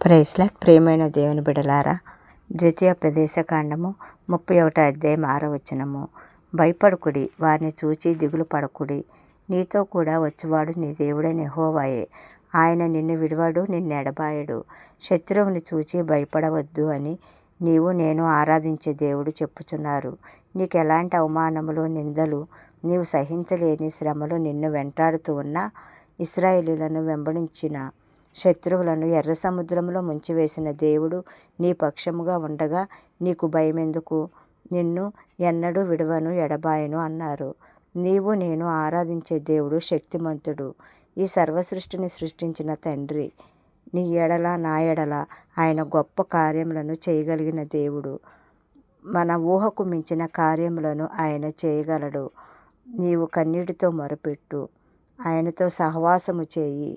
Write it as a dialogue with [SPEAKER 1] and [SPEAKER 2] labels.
[SPEAKER 1] Praise lord. ప్రియమైన దేవుని బిడలారా, ద్వితీయ ప్రదేశకాండము 31 అధ్యాయం 6వ వచనము. భయపడకుడి, వారిని చూచి దిగులు పడకుడి. నీతో కూడా వచ్చేవాడు నీ దేవుడైన యెహోవాయే. ఆయన నిన్ను విడువడు, నిన్ను ఎడబాయడు. శత్రువుని చూచి భయపడవద్దు అని నేను ఆరాధించే దేవుడు చెప్పుచున్నారు. నీకు ఎలాంటి అవమానములు, నిందలు, నీవు సహించలేని శ్రమలు నిన్ను వెంటాడుతూ ఉన్నా, ఇశ్రాయేలీయులను వెంబడించిన శత్రువులను ఎర్ర సముద్రంలో ముంచివేసిన దేవుడు నీ పక్షముగా ఉండగా నీకు భయమెందుకు? నిన్ను ఎన్నడూ విడువను, ఎడబాయను అన్నారు. నేను ఆరాధించే దేవుడు శక్తిమంతుడు. ఈ సర్వసృష్టిని సృష్టించిన తండ్రి. నీ ఎడల నా ఎడల ఆయన గొప్ప కార్యములను చేయగలిగిన దేవుడు. మన ఊహకు మించిన కార్యములను ఆయన చేయగలడు. నీవు కన్నీటితో మొరపెట్టు, ఆయనతో సహవాసము చేయి.